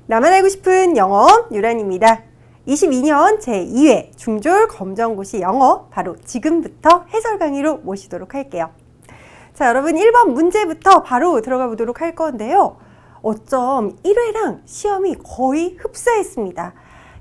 나만 알고 싶은 영어 유란입니다. 22년 제2회 중졸 검정고시 영어 바로 지금부터 해설 강의로 모시도록 할게요. 자, 여러분 1번 문제부터 바로 들어가 보도록 할 건데요. 어쩜 1회랑 시험이 거의 흡사했습니다.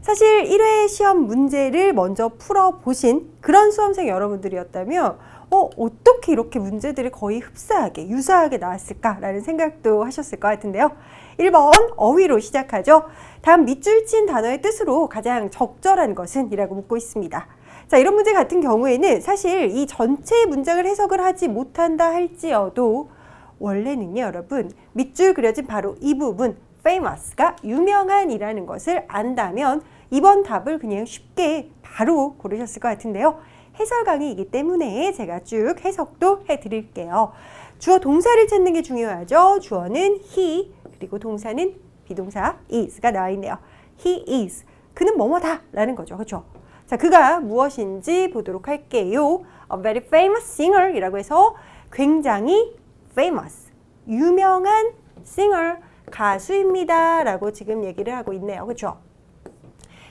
사실 1회 시험 문제를 먼저 풀어보신 그런 수험생 여러분들이었다면 어떻게 이렇게 문제들이 거의 흡사하게, 유사하게 나왔을까라는 생각도 하셨을 것 같은데요. 1번 어휘로 시작하죠. 다음 밑줄 친 단어의 뜻으로 가장 적절한 것은? 이라고 묻고 있습니다. 자, 이런 문제 같은 경우에는 사실 이 전체 문장을 해석을 하지 못한다 할지어도 원래는요, 여러분, 밑줄 그려진 바로 이 부분 famous가 유명한이라는 것을 안다면 이번 답을 그냥 쉽게 바로 고르셨을 것 같은데요. 해설 강의이기 때문에 제가 쭉 해석도 해드릴게요. 주어 동사를 찾는 게 중요하죠. 주어는 he, 그리고 동사는 비동사 is가 나와 있네요. He is, 그는 뭐뭐다 라는 거죠. 그렇죠? 자, 그가 무엇인지 보도록 할게요. A very famous singer 이라고 해서 굉장히 famous, 유명한 singer, 가수입니다 라고 지금 얘기를 하고 있네요. 그렇죠?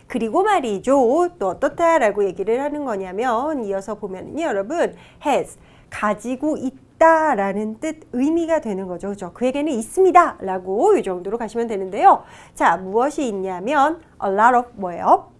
그리고 말이죠. 또 어떻다 라고 얘기를 하는 거냐면 이어서 보면요, 여러분 has, 가지고 있다 라는 뜻, 의미가 되는 거죠. 그죠? 그에게는 있습니다 라고 이 정도로 가시면 되는데요. 자, 무엇이 있냐면 a lot of 뭐예요?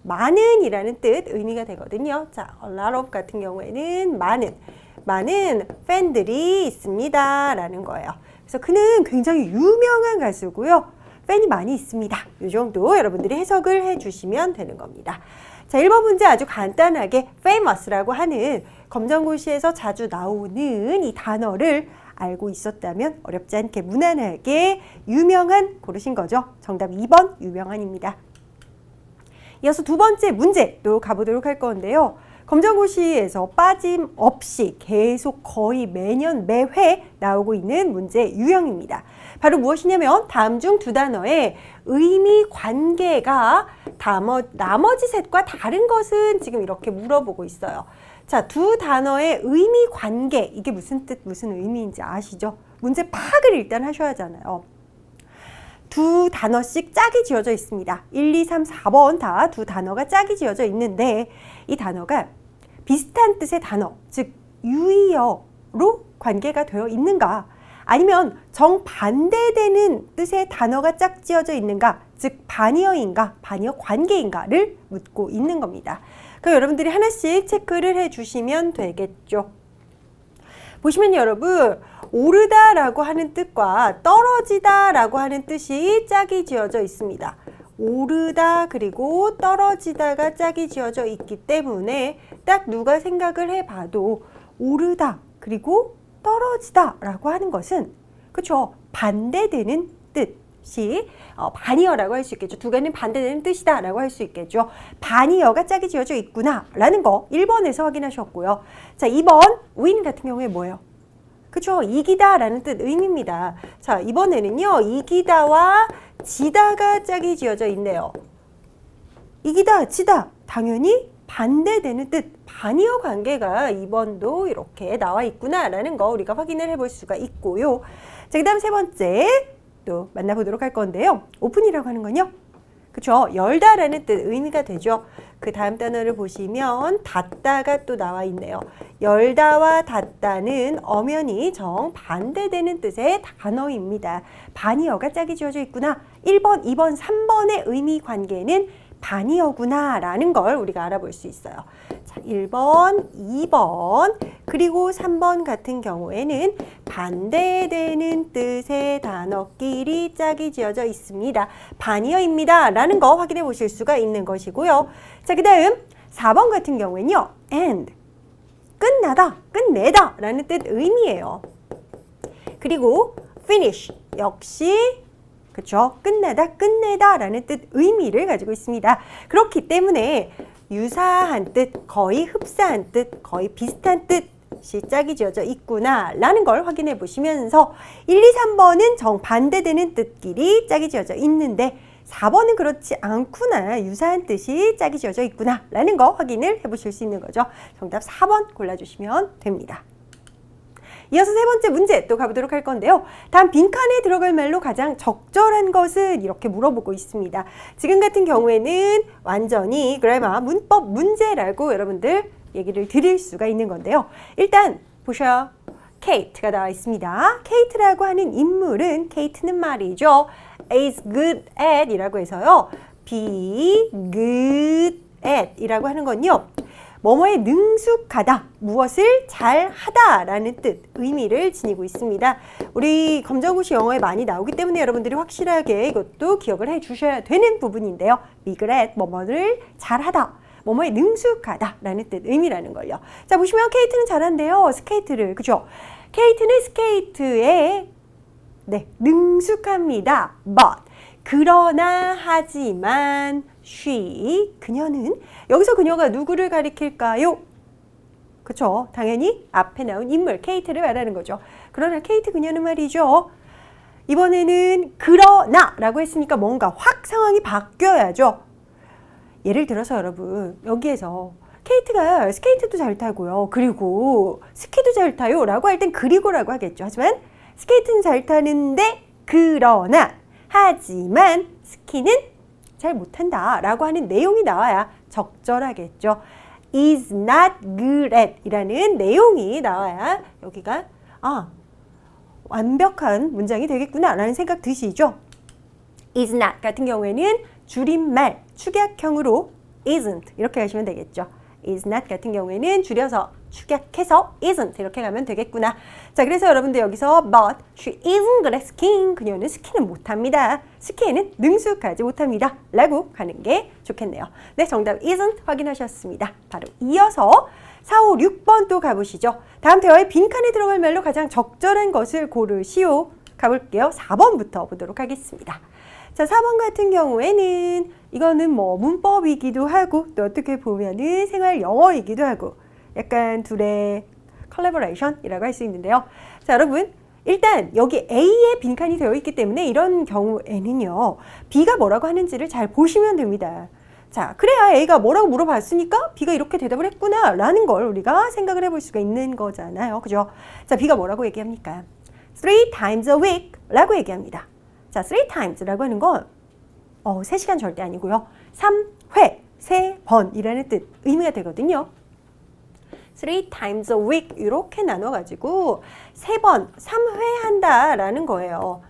많은 이라는 뜻, 의미가 되거든요. 자, a lot of 같은 경우에는 많은 팬들이 있습니다 라는 거예요. 그래서 그는 굉장히 유명한 가수고요. 팬이 많이 있습니다. 이 정도 여러분들이 해석을 해주시면 되는 겁니다. 자, 1번 문제 아주 간단하게 famous라고 하는 검정고시에서 자주 나오는 이 단어를 알고 있었다면 어렵지 않게 무난하게 유명한 고르신 거죠. 정답 2번 유명한입니다. 이어서 두 번째 문제도 가보도록 할 건데요. 검정고시에서 빠짐없이 계속 거의 매년 매회 나오고 있는 문제 유형입니다. 바로 무엇이냐면 다음 중 두 단어의 의미 관계가 나머지 셋과 다른 것은 지금 이렇게 물어보고 있어요. 자, 두 단어의 의미 관계, 이게 무슨 뜻, 무슨 의미인지 아시죠? 문제 파악을 일단 하셔야 하잖아요. 두 단어씩 짝이 지어져 있습니다. 1, 2, 3, 4번 다 두 단어가 짝이 지어져 있는데 이 단어가 비슷한 뜻의 단어, 즉 유의어로 관계가 되어 있는가, 아니면 정반대되는 뜻의 단어가 짝 지어져 있는가, 즉 반의어인가, 반의어 관계인가를 묻고 있는 겁니다. 그럼 여러분들이 하나씩 체크를 해주시면 되겠죠. 보시면 여러분, 오르다라고 하는 뜻과 떨어지다라고 하는 뜻이 짝이 지어져 있습니다. 오르다 그리고 떨어지다가 짝이 지어져 있기 때문에 딱 누가 생각을 해봐도 오르다 그리고 떨어지다 라고 하는 것은, 그렇죠, 반대되는 뜻이 반의어라고 할 수 있겠죠. 두 개는 반대되는 뜻이다 라고 할 수 있겠죠. 반의어가 짝이 지어져 있구나 라는 거 1번에서 확인하셨고요. 자, 2번 win 같은 경우에 뭐예요? 그렇죠, 이기다 라는 뜻, 의미입니다. 자, 이번에는요, 이기다와 지다가 짝이 지어져 있네요. 이기다, 지다, 당연히 반대되는 뜻, 반의어 관계가 2번도 이렇게 나와 있구나 라는 거 우리가 확인을 해볼 수가 있고요. 자, 그 다음 세 번째 또 만나보도록 할 건데요. 오픈이라고 하는 건요, 그쵸, 열다 라는 뜻, 의미가 되죠. 그 다음 단어를 보시면 닫다가 또 나와 있네요. 열다와 닫다는 엄연히 정반대되는 뜻의 단어입니다. 반의어가 짝이 지어져 있구나. 1번, 2번, 3번의 의미 관계는 반의어구나 라는 걸 우리가 알아볼 수 있어요. 자, 1번, 2번, 그리고 3번 같은 경우에는 반대되는 뜻의 단어끼리 짝이 지어져 있습니다. 반의어입니다 라는 거 확인해 보실 수가 있는 것이고요. 자, 그 다음 4번 같은 경우에는요, end, 끝나다, 끝내다 라는 뜻, 의미예요. 그리고 finish, 역시 그렇죠, 끝나다, 끝내다 라는 뜻, 의미를 가지고 있습니다. 그렇기 때문에 유사한 뜻, 거의 흡사한 뜻, 거의 비슷한 뜻이 짝이 지어져 있구나 라는 걸 확인해 보시면서 1, 2, 3번은 정반대되는 뜻끼리 짝이 지어져 있는데 4번은 그렇지 않구나, 유사한 뜻이 짝이 지어져 있구나 라는 거 확인을 해 보실 수 있는 거죠. 정답 4번 골라주시면 됩니다. 이어서 세 번째 문제 또 가보도록 할 건데요. 다음 빈칸에 들어갈 말로 가장 적절한 것은 이렇게 물어보고 있습니다. 지금 같은 경우에는 완전히 그래마 문법 문제라고 여러분들 얘기를 드릴 수가 있는 건데요. 일단 보셔요. 케이트가 나와 있습니다. 케이트라고 하는 인물은 케이트는 말이죠. is good at 이라고 해서요. be good at 이라고 하는 건요. 뭐뭐에 능숙하다, 무엇을 잘하다 라는 뜻, 의미를 지니고 있습니다. 우리 검정고시 영어에 많이 나오기 때문에 여러분들이 확실하게 이것도 기억을 해 주셔야 되는 부분인데요. be good at, 뭐뭐를 잘하다, 뭐뭐에 능숙하다 라는 뜻, 의미라는 걸요. 자, 보시면 케이트는 잘한대요. 스케이트를, 그죠? 케이트는 스케이트에 능숙합니다. but, 그러나 하지만 she, 그녀는, 여기서 그녀가 누구를 가리킬까요? 그쵸? 당연히 앞에 나온 인물 케이트를 말하는 거죠. 그러나 케이트 그녀는 말이죠. 이번에는 그러나 라고 했으니까 뭔가 확 상황이 바뀌어야죠. 예를 들어서 여러분 여기에서 케이트가 스케이트도 잘 타고요. 그리고 스키도 잘 타요 라고 할 땐 그리고라고 하겠죠. 하지만 스케이트는 잘 타는데 그러나 하지만 스키는 잘 못한다 라고 하는 내용이 나와야 적절하겠죠. is not good at 이라는 내용이 나와야 여기가 완벽한 문장이 되겠구나 라는 생각 드시죠. is not 같은 경우에는 줄임말, 축약형으로 isn't 이렇게 하시면 되겠죠. is not 같은 경우에는 줄여서 축약해서 isn't 이렇게 가면 되겠구나. 자, 그래서 여러분들 여기서 but she isn't good at skiing. 그녀는 스키는 못합니다. 스키에는 능숙하지 못합니다. 라고 가는 게 좋겠네요. 네, 정답 isn't 확인하셨습니다. 바로 이어서 4, 5, 6번 또 가보시죠. 다음 대화의 빈칸에 들어갈 말로 가장 적절한 것을 고르시오. 가볼게요. 4번부터 보도록 하겠습니다. 자, 4번 같은 경우에는 이거는 뭐 문법이기도 하고 또 어떻게 보면은 생활 영어이기도 하고 약간 둘의 컬래버레이션이라고 할 수 있는데요. 자, 여러분 일단 여기 A에 빈칸이 되어 있기 때문에 이런 경우에는요. B가 뭐라고 하는지를 잘 보시면 됩니다. 자, 그래야 A가 뭐라고 물어봤으니까 B가 이렇게 대답을 했구나 라는 걸 우리가 생각을 해볼 수가 있는 거잖아요. 그죠? 자, B가 뭐라고 얘기합니까? 3 times a week 라고 얘기합니다. 자, 3 times 라고 하는 건 3시간 절대 아니고요. 3회, 3번이라는 뜻, 의미가 되거든요. 3 times a week 이렇게 나눠가지고 3번, 3회 한다라는 거예요.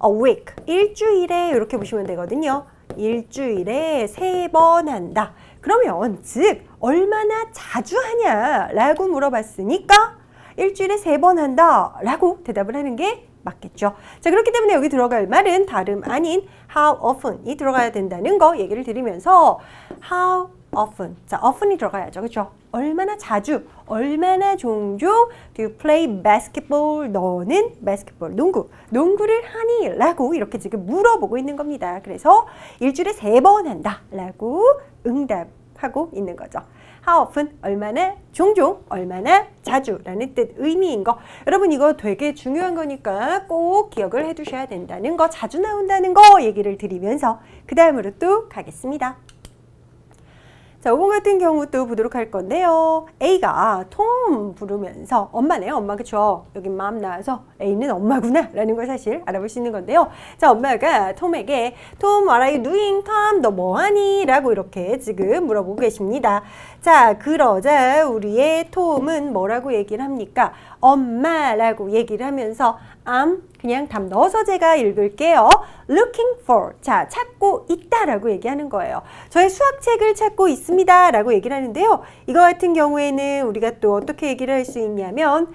A week, 일주일에 이렇게 보시면 되거든요. 일주일에 3번 한다. 그러면 즉 얼마나 자주 하냐라고 물어봤으니까 일주일에 3번 한다 라고 대답을 하는 게 맞겠죠. 자, 그렇기 때문에 여기 들어갈 말은 다름 아닌 how often이 들어가야 된다는 거 얘기를 드리면서 how often, 자, often이 들어가야죠. 그렇죠? 얼마나 자주, 얼마나 종종 do you play basketball? 너는 basketball, 농구를 하니? 라고 이렇게 지금 물어보고 있는 겁니다. 그래서 일주일에 3번 한다 라고 응답하고 있는 거죠. How often, 얼마나 종종, 얼마나 자주 라는 뜻, 의미인 거. 여러분 이거 되게 중요한 거니까 꼭 기억을 해두셔야 된다는 거, 자주 나온다는 거 얘기를 드리면서 그 다음으로 또 가겠습니다. 자, 5번 같은 경우 또 보도록 할 건데요. A가 톰 부르면서 엄마네요. 엄마 그쵸? 여기 맘 나와서 A는 엄마구나 라는 걸 사실 알아볼 수 있는 건데요. 자, 엄마가 톰에게 Tom, what are you doing? Tom, 너 뭐하니? 라고 이렇게 지금 물어보고 계십니다. 자, 그러자 우리의 톰은 뭐라고 얘기를 합니까? 엄마라고 얘기를 하면서 I'm 그냥 답 넣어서 제가 읽을게요. Looking for. 자, 찾고 있다라고 얘기하는 거예요. 저의 수학책을 찾고 있습니다 라고 얘기를 하는데요. 이거 같은 경우에는 우리가 또 어떻게 얘기를 할 수 있냐면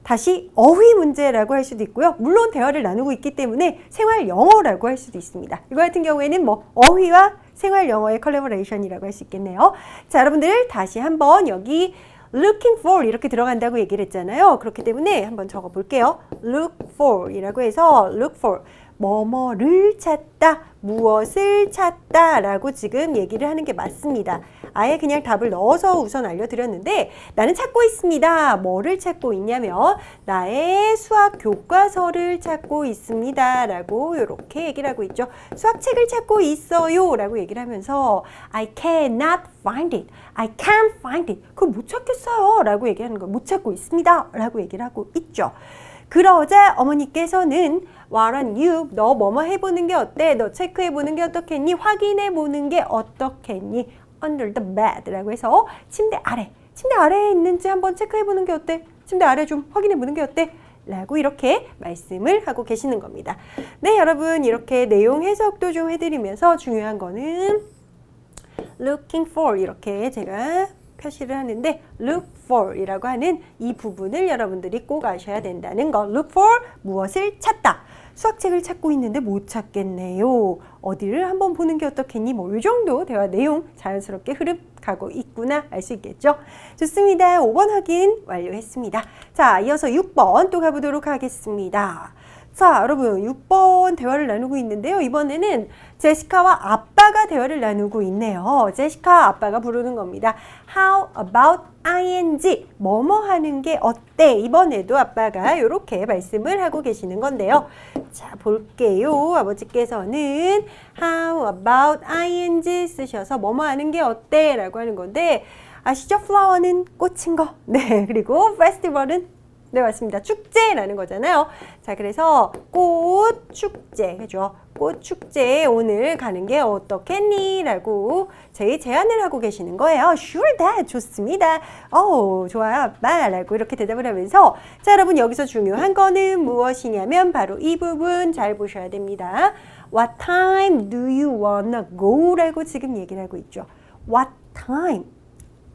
다시 어휘 문제라고 할 수도 있고요. 물론 대화를 나누고 있기 때문에 생활 영어라고 할 수도 있습니다. 이거 같은 경우에는 뭐 어휘와 생활 영어의 컬래버레이션이라고 할 수 있겠네요. 자, 여러분들 다시 한번 여기 looking for 이렇게 들어간다고 얘기를 했잖아요. 그렇기 때문에 한번 적어 볼게요. look for 이라고 해서 look for 뭐뭐를 찾다, 무엇을 찾다 라고 지금 얘기를 하는 게 맞습니다. 아예 그냥 답을 넣어서 우선 알려드렸는데 나는 찾고 있습니다. 뭐를 찾고 있냐면 나의 수학 교과서를 찾고 있습니다 라고 이렇게 얘기를 하고 있죠. 수학책을 찾고 있어요 라고 얘기를 하면서 I cannot find it. I can't find it. 그걸 못 찾겠어요 라고 얘기하는 거예요. 못 찾고 있습니다 라고 얘기를 하고 있죠. 그러자 어머니께서는 Why don't you? 너 뭐뭐 해보는 게 어때? 너 체크해보는 게 어떻겠니? 확인해보는 게 어떻겠니? Under the bed 라고 해서 침대 아래에 있는지 한번 체크해보는 게 어때? 침대 아래 좀 확인해보는 게 어때? 라고 이렇게 말씀을 하고 계시는 겁니다. 네, 여러분 이렇게 내용 해석도 좀 해드리면서 중요한 거는 looking for 이렇게 제가 표시를 하는데 look for 이라고 하는 이 부분을 여러분들이 꼭 아셔야 된다는 거. look for 무엇을 찾다. 수학책을 찾고 있는데 못 찾겠네요. 어디를 한번 보는 게 어떻겠니? 뭐 이 정도 대화 내용 자연스럽게 흐름 가고 있구나 알 수 있겠죠? 좋습니다. 5번 확인 완료했습니다. 자, 이어서 6번 또 가보도록 하겠습니다. 자, 여러분 6번 대화를 나누고 있는데요. 이번에는 제시카와 아빠가 대화를 나누고 있네요. 제시카 아빠가 부르는 겁니다. How about ing? 뭐뭐 하는 게 어때? 이번에도 아빠가 이렇게 말씀을 하고 계시는 건데요. 자, 볼게요. 아버지께서는 How about ing 쓰셔서 뭐뭐 하는 게 어때? 라고 하는 건데 아시죠? flower는 꽃인 거. 네, 그리고 festival은 네, 맞습니다. 축제라는 거잖아요. 자, 그래서 꽃 축제, 그죠? 꽃 축제에 오늘 가는 게 어떻겠니? 라고 제안을 하고 계시는 거예요. Sure, Dad. 좋습니다. 좋아요, 아빠. 라고 이렇게 대답을 하면서 자, 여러분 여기서 중요한 거는 무엇이냐면 바로 이 부분 잘 보셔야 됩니다. What time do you wanna go? 라고 지금 얘기를 하고 있죠. What time?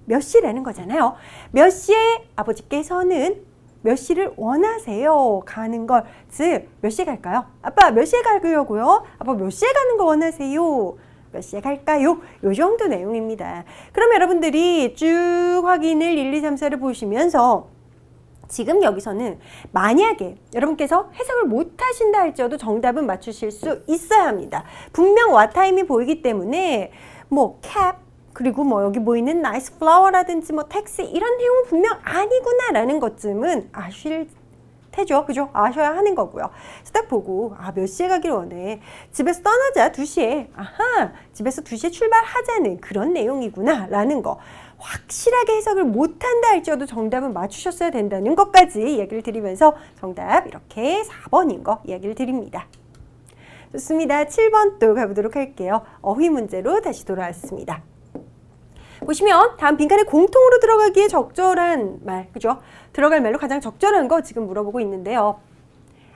몇 시라는 거잖아요. 몇 시에 아버지께서는 몇 시를 원하세요? 가는 걸. 즉, 몇 시에 갈까요? 아빠 몇 시에 가려고요? 아빠 몇 시에 가는 거 원하세요? 몇 시에 갈까요? 요 정도 내용입니다. 그럼 여러분들이 쭉 확인을 1, 2, 3, 4를 보시면서 지금 여기서는 만약에 여러분께서 해석을 못 하신다 할지라도 정답은 맞추실 수 있어야 합니다. 분명 what time이 보이기 때문에 뭐 cap 그리고 뭐 여기 보이는 nice flower라든지 뭐 taxi 이런 내용은 분명 아니구나라는 것쯤은 아실 테죠. 그죠? 아셔야 하는 거고요. 그래서 딱 보고 몇 시에 가길 원해. 집에서 떠나자 2시에. 아하, 집에서 2시에 출발하자는 그런 내용이구나 라는 거. 확실하게 해석을 못한다 할지라도 정답은 맞추셨어야 된다는 것까지 얘기를 드리면서 정답 이렇게 4번인 거 얘기를 드립니다. 좋습니다. 7번 또 가보도록 할게요. 어휘 문제로 다시 돌아왔습니다. 보시면 다음 빈칸에 공통으로 들어가기에 적절한 말, 그죠? 들어갈 말로 가장 적절한 거 지금 물어보고 있는데요.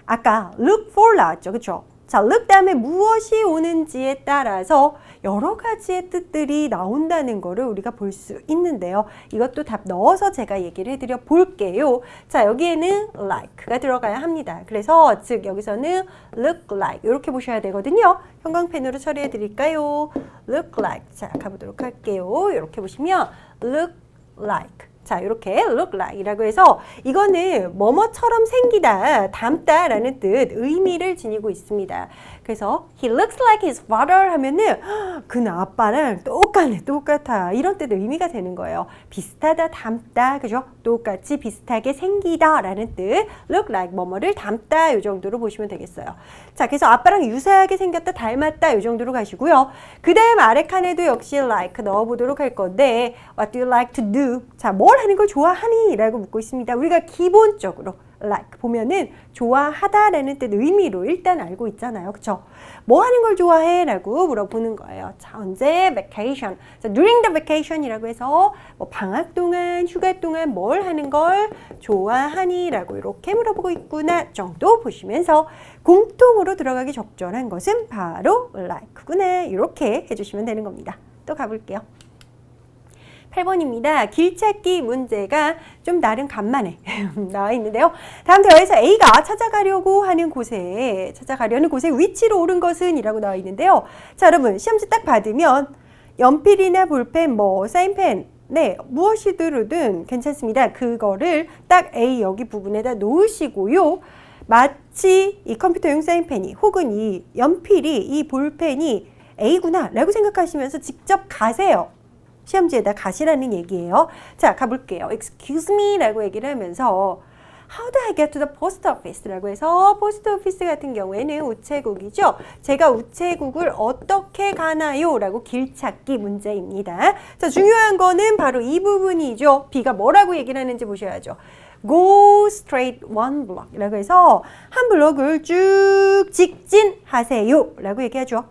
아까 look for 나왔죠, 그죠? 자, look 다음에 무엇이 오는지에 따라서 여러 가지의 뜻들이 나온다는 거를 우리가 볼 수 있는데요. 이것도 답 넣어서 제가 얘기를 해드려 볼게요. 자, 여기에는 like가 들어가야 합니다. 그래서 즉 여기서는 look like 이렇게 보셔야 되거든요. 형광펜으로 처리해 드릴까요? look like. 자, 가보도록 할게요. 이렇게 보시면 look like. 자, 이렇게 look like 이라고 해서 이거는 뭐뭐처럼 생기다, 닮다 라는 뜻, 의미를 지니고 있습니다. 그래서 he looks like his father 하면은 그는 아빠랑 똑같아 이런 뜻 의미가 되는 거예요. 비슷하다, 닮다, 그죠? 똑같이 비슷하게 생기다 라는 뜻, look like 뭐뭐를 닮다 이 정도로 보시면 되겠어요. 자, 그래서 아빠랑 유사하게 생겼다, 닮았다 이 정도로 가시고요. 그 다음 아래 칸에도 역시 like 넣어보도록 할 건데 what do you like to do? 자, 뭘 하는 걸 좋아하니? 라고 묻고 있습니다. 우리가 기본적으로 like 보면은 좋아하다 라는 뜻 의미로 일단 알고 있잖아요. 그쵸? 뭐 하는 걸 좋아해? 라고 물어보는 거예요. 자, 언제? vacation. 자, during the vacation 이라고 해서 뭐 방학 동안, 휴가 동안 뭘 하는 걸 좋아하니? 라고 이렇게 물어보고 있구나 정도 보시면서 공통으로 들어가기 적절한 것은 바로 like구나. 이렇게 해주시면 되는 겁니다. 또 가볼게요. 8번입니다. 길찾기 문제가 좀 나름 간만에 나와 있는데요. 다음 대화에서 A가 찾아가려는 곳에 위치로 옳은 것은 이라고 나와 있는데요. 자, 여러분 시험지 딱 받으면 연필이나 볼펜, 뭐 사인펜 네, 무엇이든 괜찮습니다. 그거를 딱 A 여기 부분에다 놓으시고요. 마치 이 컴퓨터용 사인펜이 혹은 이 연필이 이 볼펜이 A구나 라고 생각하시면서 직접 가세요. 시험지에다 가시라는 얘기예요. 자, 가볼게요. Excuse me 라고 얘기를 하면서 How do I get to the post office? 라고 해서 포스트 오피스 같은 경우에는 우체국이죠. 제가 우체국을 어떻게 가나요? 라고 길찾기 문제입니다. 자, 중요한 거는 바로 이 부분이죠. B가 뭐라고 얘기를 하는지 보셔야죠. Go straight one block 라고 해서 한 블록을 쭉 직진하세요 라고 얘기하죠.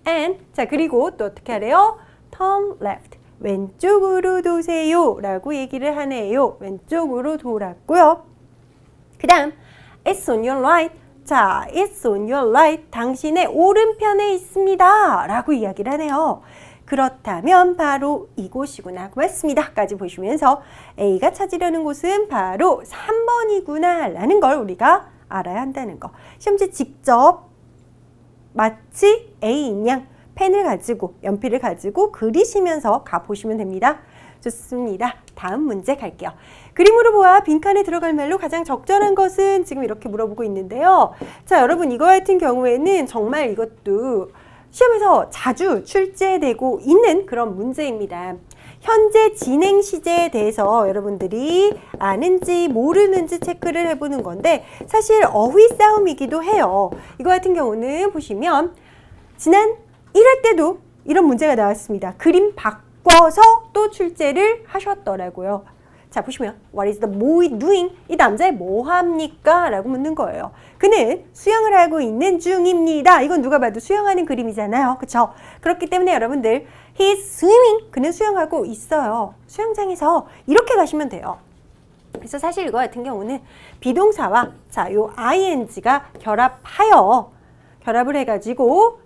And 자, 그리고 또 어떻게 하래요? Turn left 왼쪽으로 도세요 라고 얘기를 하네요. 왼쪽으로 돌았고요. 그 다음 It's on your right. 자, It's on your right. 당신의 오른편에 있습니다 라고 이야기를 하네요. 그렇다면 바로 이곳이구나 고맙습니다 까지 보시면서 A가 찾으려는 곳은 바로 3번이구나 라는 걸 우리가 알아야 한다는 거. 시험지 직접 마치 A인 양 펜을 가지고 연필을 가지고 그리시면서 가보시면 됩니다. 좋습니다. 다음 문제 갈게요. 그림으로 보아 빈칸에 들어갈 말로 가장 적절한 것은 지금 이렇게 물어보고 있는데요. 자, 여러분 이거 같은 경우에는 정말 이것도 시험에서 자주 출제되고 있는 그런 문제입니다. 현재 진행 시제에 대해서 여러분들이 아는지 모르는지 체크를 해보는 건데 사실 어휘 싸움이기도 해요. 이거 같은 경우는 보시면 지난 1회 때도 이런 문제가 나왔습니다. 그림 바꿔서 또 출제를 하셨더라고요. 자, 보시면 What is the boy doing? 이 남자 뭐 합니까? 라고 묻는 거예요. 그는 수영을 하고 있는 중입니다. 이건 누가 봐도 수영하는 그림이잖아요. 그쵸? 그렇기 때문에 여러분들 He's swimming. 그는 수영하고 있어요. 수영장에서 이렇게 가시면 돼요. 그래서 사실 이거 같은 경우는 비동사와 자, 요 ing가 결합을 해가지고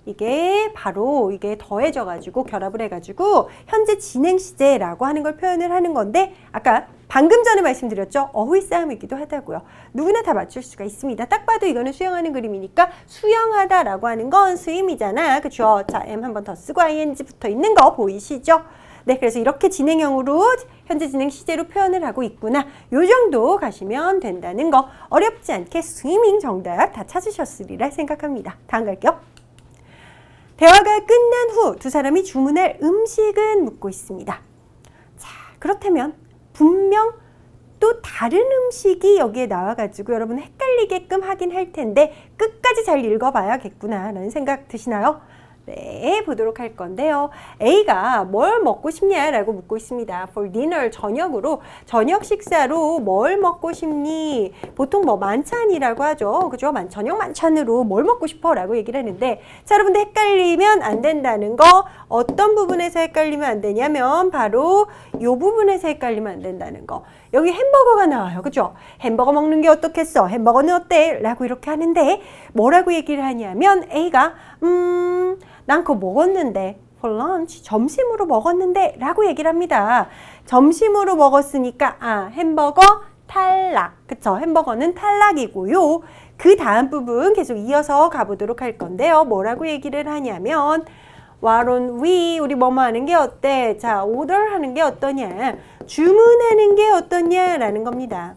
이게 바로 이게 더해져가지고 결합을 해가지고 현재 진행 시제라고 하는 걸 표현을 하는 건데 아까 방금 전에 말씀드렸죠. 어휘 싸움이기도 하다고요. 누구나 다 맞출 수가 있습니다. 딱 봐도 이거는 수영하는 그림이니까 수영하다라고 하는 건 스임이잖아. 그쵸? 자, M 한 번 더 쓰고 ing 붙어 있는 거 보이시죠? 네, 그래서 이렇게 진행형으로 현재 진행 시제로 표현을 하고 있구나. 요 정도 가시면 된다는 거 어렵지 않게 스위밍 정답 다 찾으셨으리라 생각합니다. 다음 갈게요. 대화가 끝난 후 두 사람이 주문할 음식은 묻고 있습니다. 자, 그렇다면 분명 또 다른 음식이 여기에 나와가지고 여러분 헷갈리게끔 하긴 할 텐데 끝까지 잘 읽어봐야겠구나 라는 생각 드시나요? 네, 보도록 할 건데요. A가 뭘 먹고 싶냐라고 묻고 있습니다. For dinner, 저녁으로, 저녁 식사로 뭘 먹고 싶니? 보통 뭐 만찬이라고 하죠. 그죠? 저녁 만찬으로 뭘 먹고 싶어? 라고 얘기를 하는데 자, 여러분들 헷갈리면 안 된다는 거 어떤 부분에서 헷갈리면 안 되냐면 바로 이 부분에서 헷갈리면 안 된다는 거. 여기 햄버거가 나와요. 그죠? 햄버거 먹는 게 어떻겠어? 햄버거는 어때? 라고 이렇게 하는데 뭐라고 얘기를 하냐면 A가 난 그거 먹었는데 for lunch, 점심으로 먹었는데 라고 얘기를 합니다. 점심으로 먹었으니까 햄버거 탈락. 그쵸? 햄버거는 탈락이고요. 그 다음 부분 계속 이어서 가보도록 할 건데요. 뭐라고 얘기를 하냐면 Why don't we? 우리 뭐뭐 하는 게 어때? 자, order 하는 게 어떠냐? 주문하는 게 어떠냐? 라는 겁니다.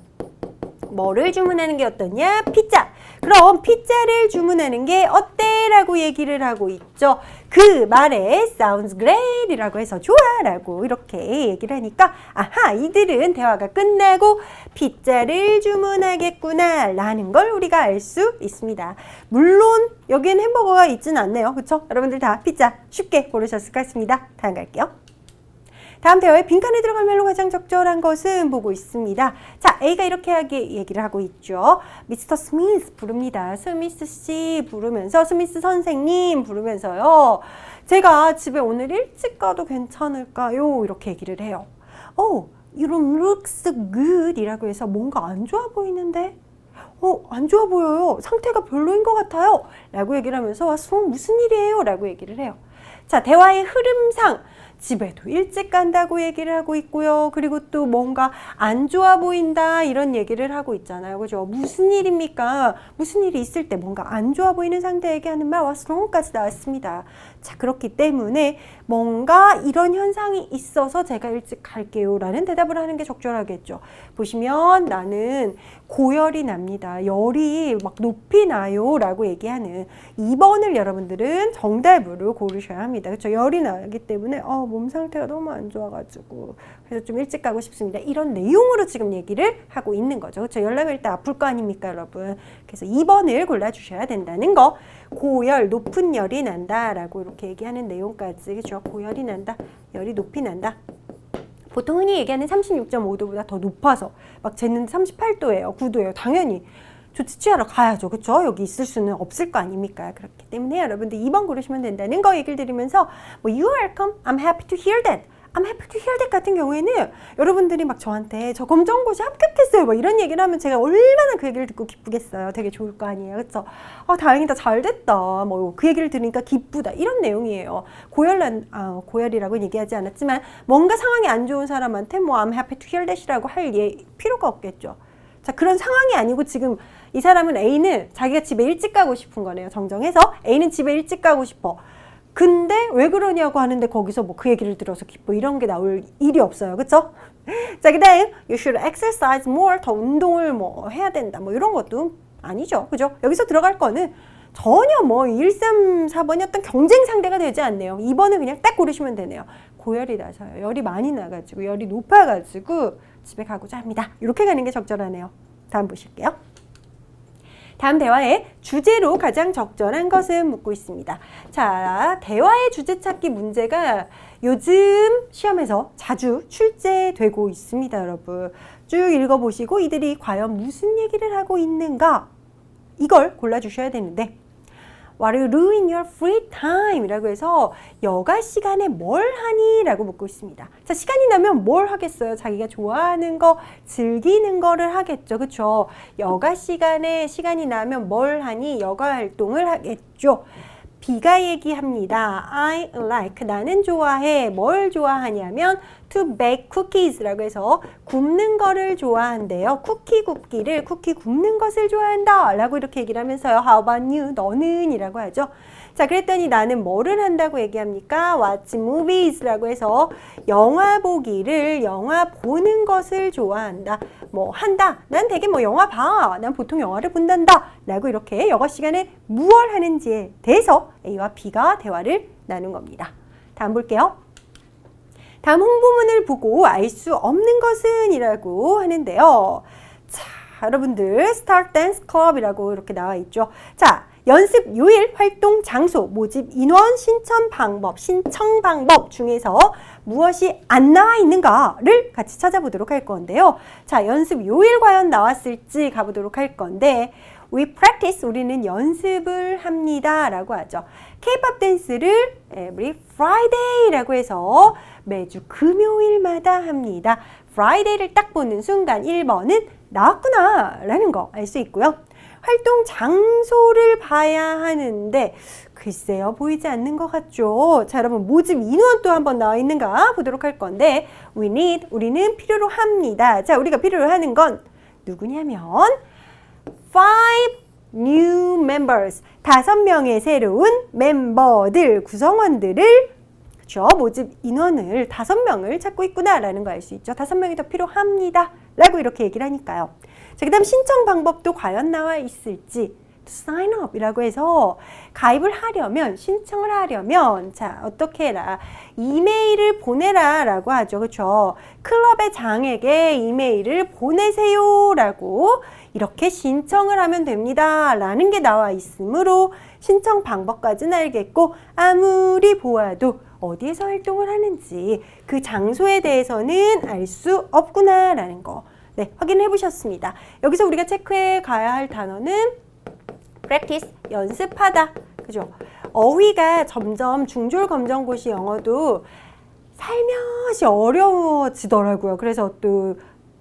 뭐를 주문하는 게 어떠냐? 피자. 그럼 피자를 주문하는 게 어때? 라고 얘기를 하고 있죠. 그 말에 sounds great 이라고 해서 좋아 라고 이렇게 얘기를 하니까 아하, 이들은 대화가 끝나고 피자를 주문하겠구나 라는 걸 우리가 알 수 있습니다. 물론 여기엔 햄버거가 있지는 않네요. 그쵸? 여러분들 다 피자 쉽게 고르셨을 것 같습니다. 다음 갈게요. 다음 대화에 빈칸에 들어갈 말로 가장 적절한 것은 보고 있습니다. 자, A가 이렇게 얘기를 하고 있죠. 미스터 스미스 부릅니다. 스미스 씨 부르면서 스미스 선생님 부르면서요. 제가 집에 오늘 일찍 가도 괜찮을까요? 이렇게 얘기를 해요. You don't look so good 이라고 해서 뭔가 안 좋아 보이는데? 안 좋아 보여요. 상태가 별로인 것 같아요. 라고 얘기를 하면서 무슨 일이에요? 라고 얘기를 해요. 자, 대화의 흐름상 집에도 일찍 간다고 얘기를 하고 있고요. 그리고 또 뭔가 안 좋아 보인다 이런 얘기를 하고 있잖아요. 그죠? 무슨 일입니까? 무슨 일이 있을 때 뭔가 안 좋아 보이는 상대에게 하는 말 What's wrong까지 나왔습니다. 자, 그렇기 때문에 뭔가 이런 현상이 있어서 제가 일찍 갈게요 라는 대답을 하는 게 적절하겠죠. 보시면 나는 고열이 납니다. 열이 막 높이 나요 라고 얘기하는 2번을 여러분들은 정답으로 고르셔야 합니다. 그렇죠? 열이 나기 때문에 몸 상태가 너무 안 좋아가지고 그래서 좀 일찍 가고 싶습니다. 이런 내용으로 지금 얘기를 하고 있는 거죠. 그렇죠? 열 나면 일단 아플 거 아닙니까 여러분. 그래서 2번을 골라주셔야 된다는 거. 고열, 높은 열이 난다 라고 이렇게 얘기하는 내용까지 그렇죠? 고열이 난다, 열이 높이 난다. 보통 흔히 얘기하는 36.5도보다 더 높아서 막 쟤는 38도예요, 9도예요. 당연히 조치 취하러 가야죠. 그렇죠? 여기 있을 수는 없을 거 아닙니까? 그렇기 때문에 여러분들 2번 고르시면 된다는 거 얘기를 드리면서 뭐 You're welcome, I'm happy to hear that. I'm happy to hear that 같은 경우에는 여러분들이 막 저한테 저 검정고시 합격했어요 뭐 이런 얘기를 하면 제가 얼마나 그 얘기를 듣고 기쁘겠어요. 되게 좋을 거 아니에요. 그렇죠? 다행이다, 잘 됐다, 뭐 그 얘기를 들으니까 기쁘다 이런 내용이에요. 고열이라고는 얘기하지 않았지만 뭔가 상황이 안 좋은 사람한테 뭐 I'm happy to hear that이라고 할 필요가 없겠죠. 자, 그런 상황이 아니고 지금 이 사람은 A는 자기가 집에 일찍 가고 싶은 거네요. 정정해서 A는 집에 일찍 가고 싶어. 근데 왜 그러냐고 하는데 거기서 뭐 그 얘기를 들어서 기뻐 이런 게 나올 일이 없어요. 그쵸? 자, 그 다음 You should exercise more. 더 운동을 뭐 해야 된다 뭐 이런 것도 아니죠. 그죠? 여기서 들어갈 거는 전혀 뭐 1, 3, 4번이 어떤 경쟁 상대가 되지 않네요. 2번은 그냥 딱 고르시면 되네요. 고열이 나서요. 열이 많이 나가지고 열이 높아가지고 집에 가고자 합니다. 이렇게 가는 게 적절하네요. 다음 보실게요. 다음 대화의 주제로 가장 적절한 것은 묻고 있습니다. 자, 대화의 주제 찾기 문제가 요즘 시험에서 자주 출제되고 있습니다, 여러분. 쭉 읽어보시고 이들이 과연 무슨 얘기를 하고 있는가? 이걸 골라주셔야 되는데 What do you do in your free time? 이라고 해서 여가 시간에 뭘 하니? 라고 묻고 있습니다. 자, 시간이 나면 뭘 하겠어요? 자기가 좋아하는 거, 즐기는 거를 하겠죠. 그쵸? 여가 시간에 시간이 나면 뭘 하니? 여가 활동을 하겠죠. B가 얘기합니다. I like, 나는 좋아해. 뭘 좋아하냐면 to bake cookies라고 해서 굽는 거를 좋아한대요. 쿠키 굽기를, 쿠키 굽는 것을 좋아한다 라고 이렇게 얘기를 하면서요. How about you? 너는? 이라고 하죠. 자, 그랬더니 나는 뭐를 한다고 얘기합니까? Watch movies라고 해서 영화 보기를, 영화 보는 것을 좋아한다. 뭐 한다. 난 되게 뭐 영화 봐. 난 보통 영화를 본단다. 라고 이렇게 여가 시간에 무얼 하는지에 대해서 A와 B가 대화를 나눈 겁니다. 다음 볼게요. 다음 홍보문을 보고 알 수 없는 것은 이라고 하는데요. 자, 여러분들 Start Dance Club이라고 이렇게 나와 있죠. 자, 연습 요일, 활동 장소, 모집 인원, 신청 방법 중에서 무엇이 안 나와 있는가를 같이 찾아보도록 할 건데요. 자, 연습 요일 과연 나왔을지 가보도록 할 건데 We practice, 우리는 연습을 합니다 라고 하죠. K-pop 댄스를 every Friday 라고 해서 매주 금요일마다 합니다. Friday를 딱 보는 순간 1번은 나왔구나 라는 거 알 수 있고요. 활동 장소를 봐야 하는데 글쎄요, 보이지 않는 것 같죠? 자, 여러분 모집 인원 또 한번 나와 있는가 보도록 할 건데 We need, 우리는 필요로 합니다. 자, 우리가 필요로 하는 건 누구냐면 5 new members, 5명의 새로운 멤버들, 구성원들을 그렇죠? 모집 인원을 5명을 찾고 있구나라는 거 알 수 있죠. 5명이 더 필요합니다. 라고 이렇게 얘기를 하니까요. 자, 그 다음 신청 방법도 과연 나와 있을지 sign up 이라고 해서 가입을 하려면, 신청을 하려면 자, 어떻게 해라? 이메일을 보내라 라고 하죠. 그렇죠? 클럽의 장에게 이메일을 보내세요 라고 이렇게 신청을 하면 됩니다 라는 게 나와 있으므로 신청 방법까지는 알겠고 아무리 보아도 어디에서 활동을 하는지 그 장소에 대해서는 알 수 없구나 라는 거 네, 확인해 보셨습니다. 여기서 우리가 체크해 가야 할 단어는 practice, 연습하다. 그죠? 어휘가 점점 중졸 검정고시 영어도 살며시 어려워지더라고요. 그래서 또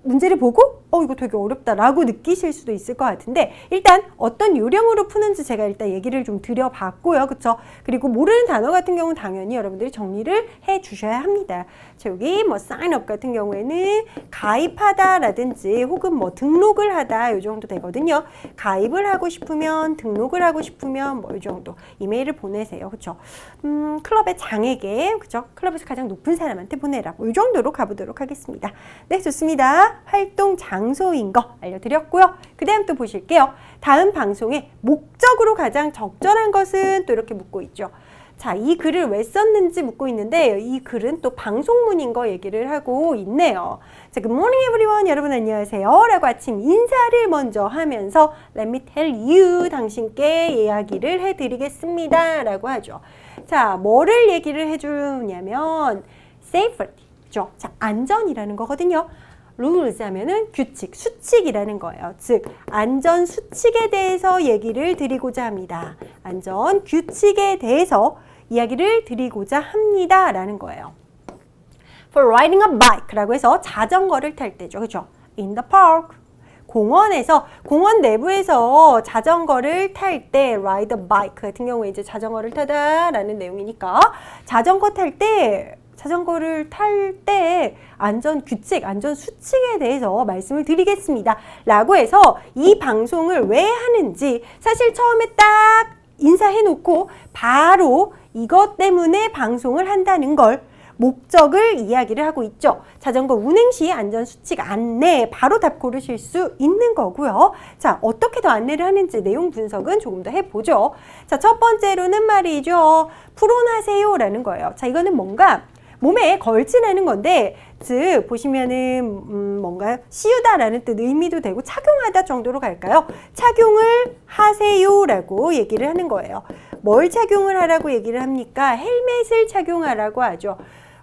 문제를 보고 이거 되게 어렵다라고 느끼실 수도 있을 것 같은데 일단 어떤 요령으로 푸는지 제가 일단 얘기를 좀 드려봤고요. 그쵸? 그리고 모르는 단어 같은 경우는 당연히 여러분들이 정리를 해 주셔야 합니다. 자, 여기 뭐 sign up 같은 경우에는 가입하다 라든지 혹은 뭐 등록을 하다 이 정도 되거든요. 가입을 하고 싶으면 등록을 하고 싶으면 뭐 이 정도 이메일을 보내세요. 그쵸? 클럽의 장에게 그쵸? 클럽에서 가장 높은 사람한테 보내라. 뭐 이 정도로 가보도록 하겠습니다. 네, 좋습니다. 활동 장소인 거 알려드렸고요. 그 다음 또 보실게요. 다음 방송의 목적으로 가장 적절한 것은 또 이렇게 묻고 있죠. 자, 이 글을 왜 썼는지 묻고 있는데 이 글은 또 방송문인 거 얘기를 하고 있네요. 자, Good morning everyone. 여러분 안녕하세요. 라고 아침 인사를 먼저 하면서 Let me tell you. 당신께 이야기를 해드리겠습니다. 라고 하죠. 자, 뭐를 얘기를 해주냐면 safety죠. 자, 안전이라는 거거든요. rules 하면은 규칙, 수칙이라는 거예요. 즉, 안전 수칙에 대해서 얘기를 드리고자 합니다. 안전 규칙에 대해서 이야기를 드리고자 합니다. 라는 거예요. For riding a bike라고 해서 자전거를 탈 때죠. 그죠? In the park. 공원에서, 공원 내부에서 자전거를 탈 때 ride a bike 같은 경우에 이제 자전거를 타다라는 내용이니까 자전거를 탈 때 안전 규칙, 안전 수칙에 대해서 말씀을 드리겠습니다. 라고 해서 이 방송을 왜 하는지 사실 처음에 딱 인사해놓고 바로 이것 때문에 방송을 한다는 걸 목적을 이야기를 하고 있죠. 자전거 운행 시 안전수칙 안내 바로 답 고르실 수 있는 거고요. 자, 어떻게 더 안내를 하는지 내용 분석은 조금 더 해보죠. 자, 첫 번째로는 말이죠. 풀온하세요 라는 거예요. 자, 이거는 뭔가 몸에 걸치라는 건데 즉 보시면은 뭔가 씌우다라는 뜻 의미도 되고 착용하다 정도로 갈까요? 착용을 하세요라고 얘기를 하는 거예요. 뭘 착용을 하라고 얘기를 합니까? 헬멧을 착용하라고 하죠.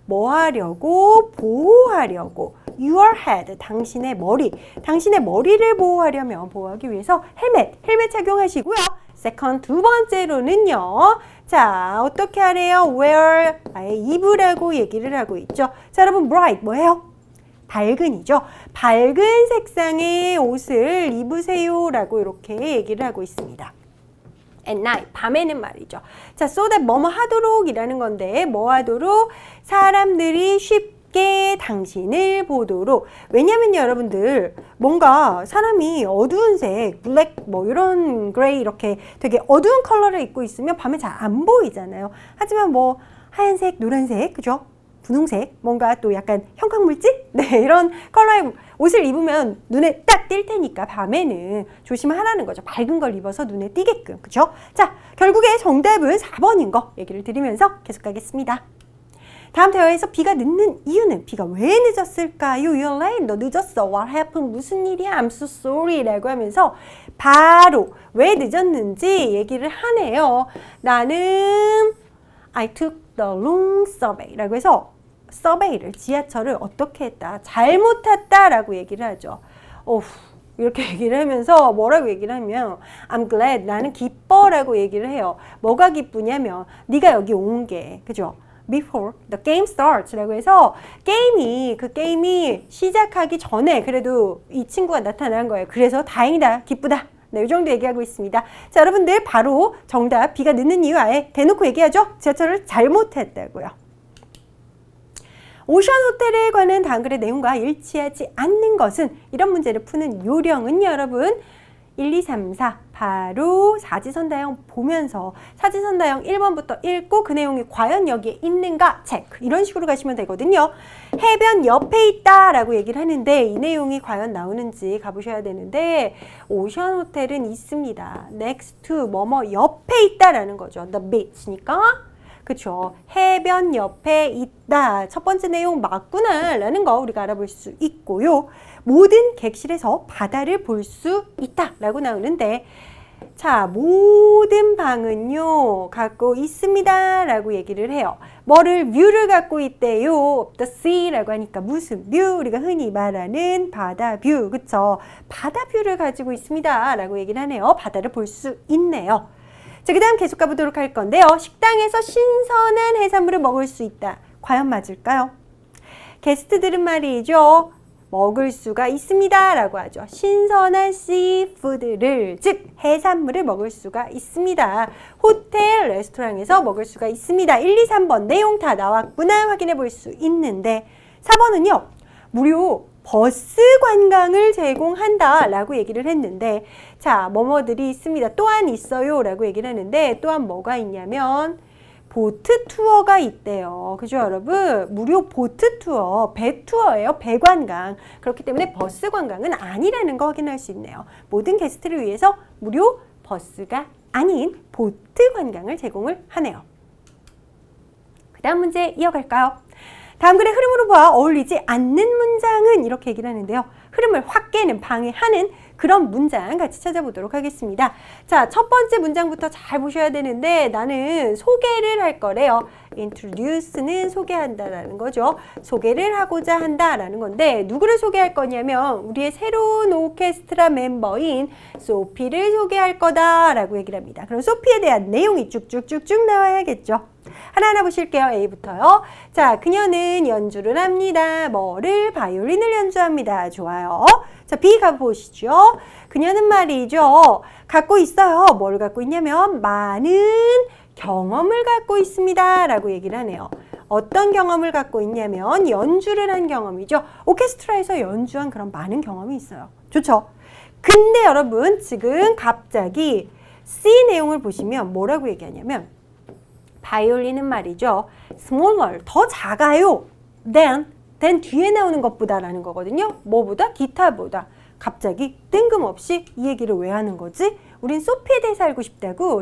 뭐 하려고? 보호하려고. Your head, 당신의 머리를 보호하려면 보호하기 위해서 헬멧 착용하시고요. second, 두 번째로는요. 자, 어떻게 하래요? wear, 아예 입으라고 얘기를 하고 있죠. 자, 여러분 bright 뭐예요? 밝은이죠. 밝은 색상의 옷을 입으세요 라고 이렇게 얘기를 하고 있습니다. at night, 밤에는 말이죠. 자, so that 뭐뭐 하도록 이라는 건데 뭐 하도록? 사람들이 쉽게 당신을 보도록. 왜냐면요 여러분들 뭔가 사람이 어두운 색, 블랙 뭐 이런 그레이 이렇게 되게 어두운 컬러를 입고 있으면 밤에 잘 안 보이잖아요. 하지만 뭐 하얀색, 노란색, 그죠? 분홍색, 뭔가 또 약간 형광물질? 네, 이런 컬러의 옷을 입으면 눈에 딱 띌 테니까 밤에는 조심하라는 거죠. 밝은 걸 입어서 눈에 띄게끔, 그죠? 자, 결국에 정답은 4번인 거 얘기를 드리면서 계속 가겠습니다. 다음 대화에서 비가 늦는 이유는 비가 왜 늦었을까요? You're late. 너 늦었어. What happened? 무슨 일이야? I'm so sorry. 라고 하면서 바로 왜 늦었는지 얘기를 하네요. 나는 I took the wrong survey. 라고 해서 서베이를, 지하철을 어떻게 했다? 잘못 탔다 라고 얘기를 하죠. 이렇게 얘기를 하면서 뭐라고 얘기를 하면 I'm glad. 나는 기뻐 라고 얘기를 해요. 뭐가 기쁘냐면 네가 여기 온 게, 그죠? Before the game starts 라고 해서 그 게임이 시작하기 전에 그래도 이 친구가 나타난 거예요. 그래서 다행이다, 기쁘다. 네, 이 정도 얘기하고 있습니다. 자, 여러분들 바로 정답 비가 늦는 이유 아예 대놓고 얘기하죠. 지하철을 잘못했다고요. 오션 호텔에 관한 다음 글의 내용과 일치하지 않는 것은 이런 문제를 푸는 요령은 여러분 1, 2, 3, 4 바로 사지선다형 보면서 사지선다형 1번부터 읽고 그 내용이 과연 여기에 있는가 체크 이런 식으로 가시면 되거든요. 해변 옆에 있다 라고 얘기를 하는데 이 내용이 과연 나오는지 가보셔야 되는데 오션 호텔은 있습니다. next to 뭐뭐 옆에 있다 라는 거죠. the beach니까 그쵸. 해변 옆에 있다. 첫 번째 내용 맞구나 라는 거 우리가 알아볼 수 있고요. 모든 객실에서 바다를 볼 수 있다 라고 나오는데 자, 모든 방은요 갖고 있습니다 라고 얘기를 해요. 뭐를? 뷰를 갖고 있대요. the sea 라고 하니까 무슨 뷰? 우리가 흔히 말하는 바다 뷰, 그쵸? 바다 뷰를 가지고 있습니다 라고 얘기를 하네요. 바다를 볼 수 있네요. 자, 그 다음 계속 가보도록 할 건데요. 식당에서 신선한 해산물을 먹을 수 있다. 과연 맞을까요? 게스트들은 말이죠. 먹을 수가 있습니다 라고 하죠. 신선한 seafood를, 즉 해산물을 먹을 수가 있습니다. 호텔, 레스토랑에서 먹을 수가 있습니다. 1, 2, 3번 내용 다 나왔구나 확인해 볼 수 있는데 4번은요. 무료 버스 관광을 제공한다 라고 얘기를 했는데 자, 뭐뭐들이 있습니다. 또한 있어요 라고 얘기를 하는데 또한 뭐가 있냐면 보트 투어가 있대요. 그죠, 여러분? 무료 보트 투어, 배 투어예요. 배 관광. 그렇기 때문에 버스 관광은 아니라는 거 확인할 수 있네요. 모든 게스트를 위해서 무료 버스가 아닌 보트 관광을 제공을 하네요. 그 다음 문제 이어갈까요? 다음 글의 흐름으로 보아 어울리지 않는 문장은 이렇게 얘기를 하는데요. 흐름을 확 깨는, 방해하는 그런 문장 같이 찾아보도록 하겠습니다. 자, 첫 번째 문장부터 잘 보셔야 되는데 나는 소개를 할 거래요. introduce는 소개한다라는 거죠. 소개를 하고자 한다라는 건데 누구를 소개할 거냐면 우리의 새로운 오케스트라 멤버인 소피를 소개할 거다라고 얘기를 합니다. 그럼 소피에 대한 내용이 쭉쭉쭉쭉 나와야겠죠. 하나하나 보실게요. A부터요. 자, 그녀는 연주를 합니다. 뭐를? 바이올린을 연주합니다. 좋아요. 자, B 가보시죠. 그녀는 말이죠. 갖고 있어요. 뭘 갖고 있냐면 많은 경험을 갖고 있습니다. 라고 얘기를 하네요. 어떤 경험을 갖고 있냐면 연주를 한 경험이죠. 오케스트라에서 연주한 그런 많은 경험이 있어요. 좋죠? 근데 여러분 지금 갑자기 C 내용을 보시면 뭐라고 얘기하냐면 바이올린은 말이죠. smaller, 더 작아요. than 뒤에 나오는 것보다 라는 거거든요. 뭐보다? 기타보다. 갑자기 뜬금없이 이 얘기를 왜 하는 거지? 우린 소피에 대해서 알고 싶다고.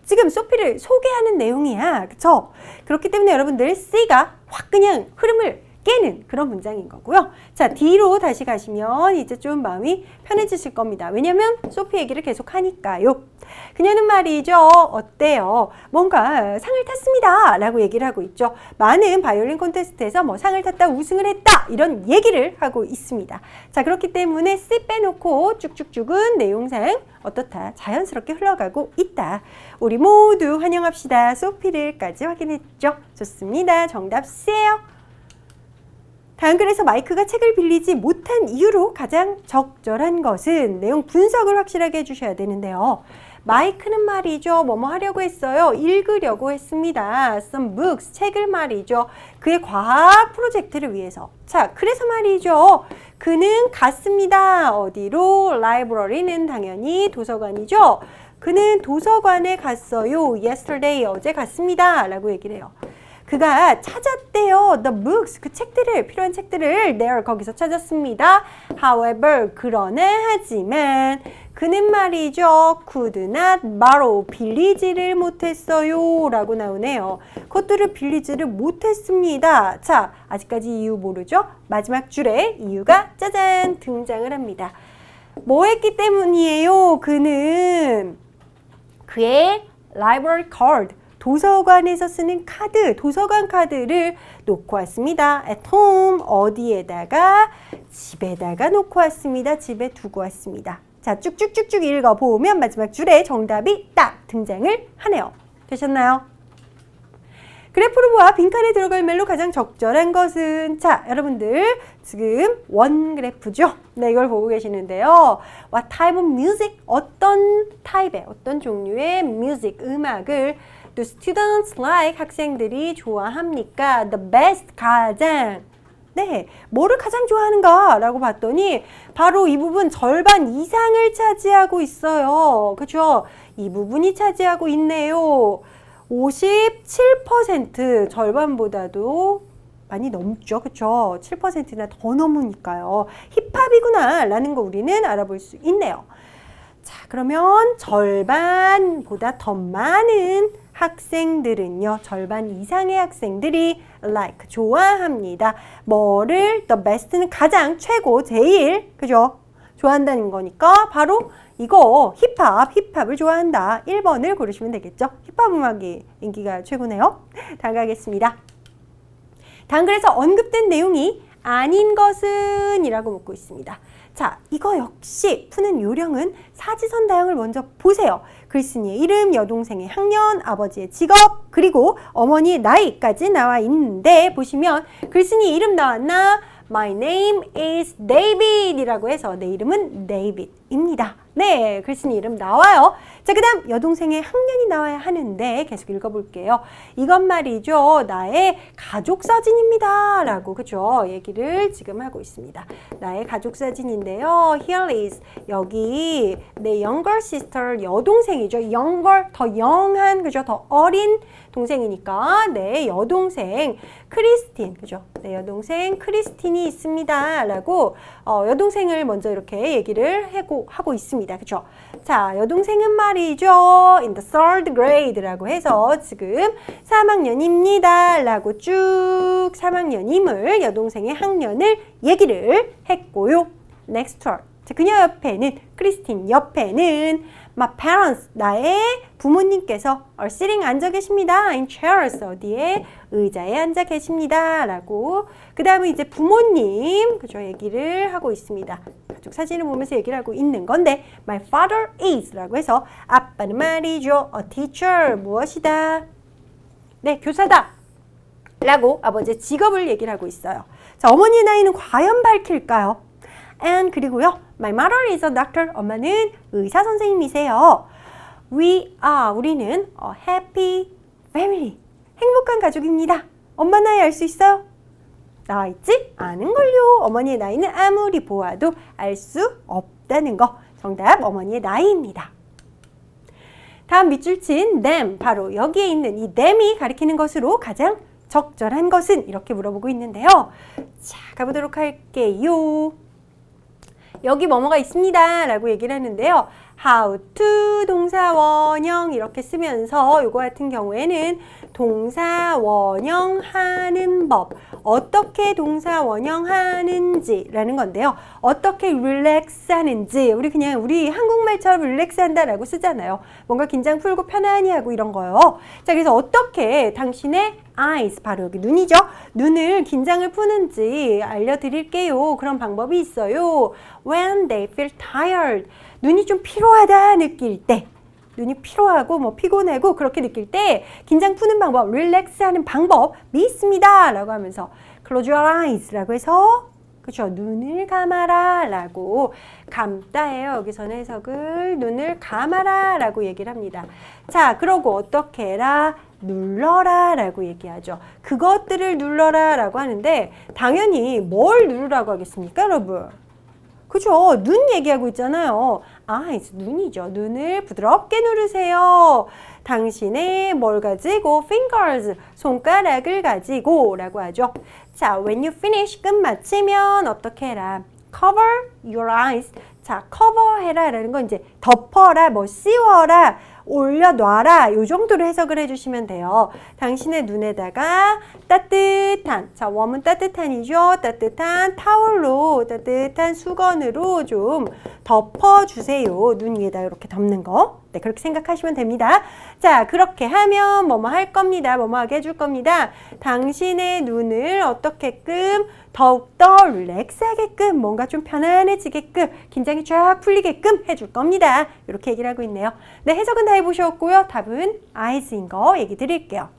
지금 소피를 소개하는 내용이야. 그쵸? 그렇기 때문에 여러분들 C가 확 그냥 흐름을 깨는 그런 문장인 거고요. 자, D로 다시 가시면 이제 좀 마음이 편해지실 겁니다. 왜냐면 소피 얘기를 계속 하니까요. 그녀는 말이죠. 어때요? 뭔가 상을 탔습니다. 라고 얘기를 하고 있죠. 많은 바이올린 콘테스트에서 뭐 상을 탔다, 우승을 했다. 이런 얘기를 하고 있습니다. 자, 그렇기 때문에 C 빼놓고 쭉쭉쭉은 내용상 어떻다? 자연스럽게 흘러가고 있다. 우리 모두 환영합시다. 소피를까지 확인했죠. 좋습니다. 정답 C예요. 다음 글에서 마이크가 책을 빌리지 못한 이유로 가장 적절한 것은 내용 분석을 확실하게 해주셔야 되는데요. 마이크는 말이죠. 뭐뭐 하려고 했어요. 읽으려고 했습니다. Some books, 책을 말이죠. 그의 과학 프로젝트를 위해서. 자, 그래서 말이죠. 그는 갔습니다. 어디로? library는 당연히 도서관이죠. 그는 도서관에 갔어요. yesterday, 어제 갔습니다. 라고 얘기를 해요. 그가 찾았대요. The books, 그 책들을, 필요한 책들을 there, 거기서 찾았습니다. However, 그러나 하지만 그는 말이죠. could not borrow, 빌리지를 못했어요. 라고 나오네요. 그것들을 빌리지를 못했습니다. 자, 아직까지 이유 모르죠? 마지막 줄에 이유가 짜잔 등장을 합니다. 뭐 했기 때문이에요? 그는 그의 library card, 도서관에서 쓰는 카드, 도서관 카드를 놓고 왔습니다. at home, 어디에다가? 집에다가 놓고 왔습니다. 집에 두고 왔습니다. 자, 쭉쭉쭉쭉 읽어보면 마지막 줄에 정답이 딱 등장을 하네요. 되셨나요? 그래프로 보아 빈칸에 들어갈 말로 가장 적절한 것은? 자, 여러분들 지금 원 그래프죠? 네, 이걸 보고 계시는데요. What type of music? 어떤 타입의, 어떤 종류의 music, 음악을 Do students like? 학생들이 좋아합니까? The best, 가장. 네, 뭐를 가장 좋아하는가? 라고 봤더니 바로 이 부분 절반 이상을 차지하고 있어요. 그렇죠? 이 부분이 차지하고 있네요. 57%, 절반보다도 많이 넘죠. 그렇죠? 7%나 더 넘으니까요. 힙합이구나 라는 거 우리는 알아볼 수 있네요. 자, 그러면 절반보다 더 많은 학생들은요, 절반 이상의 학생들이 like, 좋아합니다. 뭐를? The best는 가장, 최고, 제일, 그죠? 좋아한다는 거니까 바로 이거 힙합을 좋아한다. 1번을 고르시면 되겠죠? 힙합 음악이 인기가 최고네요. 다음 가겠습니다. 다음 글에서 언급된 내용이 아닌 것은? 이라고 묻고 있습니다. 자, 이거 역시 푸는 요령은 사지선 다형을 먼저 보세요. 글쓴이의 이름, 여동생의 학년, 아버지의 직업, 그리고 어머니의 나이까지 나와 있는데 보시면 글쓴이 이름 나왔나? My name is David 이라고 해서 내 이름은 David입니다. 네, 글쓴이 이름 나와요. 자, 그 다음 여동생의 학년이 나와야 하는데 계속 읽어볼게요. 이것 말이죠. 나의 가족 사진입니다. 라고 그죠? 얘기를 지금 하고 있습니다. 나의 가족 사진인데요. Here is 여기 내 younger sister 여동생이죠. younger 더 영한 그죠? 더 어린 동생이니까 내 여동생 크리스틴 그죠? 내 여동생 크리스틴이 있습니다. 라고 여동생을 먼저 이렇게 얘기를 하고 있습니다. 그죠? 자, 여동생은 말이죠. in the third grade라고 해서 지금 3학년입니다. 라고 쭉 3학년임을 여동생의 학년을 얘기를 했고요. next to her. 자, 그녀 옆에는 크리스틴 옆에는 my parents 나의 부모님께서 are sitting 앉아 계십니다. in chairs 어디에 의자에 앉아 계십니다. 라고 그 다음에 이제 부모님 그죠 얘기를 하고 있습니다. 가족 사진을 보면서 얘기를 하고 있는 건데 my father is 라고 해서 아빠는 말이죠. a teacher 무엇이다? 네, 교사다. 라고 아버지의 직업을 얘기를 하고 있어요. 자, 어머니의 나이는 과연 밝힐까요? and 그리고요. My mother is a doctor. 엄마는 의사 선생님이세요. 우리는 a happy family. 행복한 가족입니다. 엄마 나이 알 수 있어요? 나와 있지? 아는걸요. 어머니의 나이는 아무리 보아도 알 수 없다는 거. 정답 어머니의 나이입니다. 다음 밑줄 친 them. 바로 여기에 있는 이 them이 가리키는 것으로 가장 적절한 것은 이렇게 물어보고 있는데요. 자, 가보도록 할게요. 여기 뭐뭐가 있습니다 라고 얘기를 하는데요. how to 동사 원형 이렇게 쓰면서 이거 같은 경우에는 동사 원형 하는 법 어떻게 동사 원형 하는지 라는 건데요. 어떻게 릴렉스 하는지 우리 한국말처럼 릴렉스 한다 라고 쓰잖아요. 뭔가 긴장 풀고 편안히 하고 이런 거요. 자, 그래서 어떻게 당신의 eyes 바로 여기 눈이죠. 눈을 긴장을 푸는지 알려드릴게요. 그런 방법이 있어요. When they feel tired 눈이 좀 피로하다 느낄 때 눈이 피로하고 뭐 피곤하고 그렇게 느낄 때 긴장 푸는 방법, 릴렉스 하는 방법이 있습니다 라고 하면서 close your eyes 라고 해서 그렇죠. 눈을 감아라 라고 감다예요. 여기서는 해석을 눈을 감아라 라고 얘기를 합니다. 자, 그러고 어떻게 해라? 눌러라 라고 얘기하죠. 그것들을 눌러라 라고 하는데 당연히 뭘 누르라고 하겠습니까 여러분? 그죠? 눈 얘기하고 있잖아요. eyes, 눈이죠. 눈을 부드럽게 누르세요. 당신의 뭘 가지고? fingers, 손가락을 가지고 라고 하죠. 자, when you finish, 끝마치면 어떻게 해라? cover your eyes. 자, cover 해라 라는 건 이제 덮어라, 뭐 씌워라, 올려놔라 요 정도로 해석을 해주시면 돼요. 당신의 눈에다가 따뜻한, 자 웜은 따뜻한이죠. 따뜻한 타올로, 따뜻한 수건으로 좀 덮어주세요. 눈 위에다 이렇게 덮는 거. 네, 그렇게 생각하시면 됩니다. 자, 그렇게 하면 뭐뭐 할 겁니다. 뭐뭐 하게 해줄 겁니다. 당신의 눈을 어떻게끔 더욱더 릴렉스하게끔 뭔가 좀 편안해지게끔 긴장이 쫙 풀리게끔 해줄 겁니다. 이렇게 얘기를 하고 있네요. 네, 해석은 다 해보셨고요. 답은 eyes인 거 얘기 드릴게요.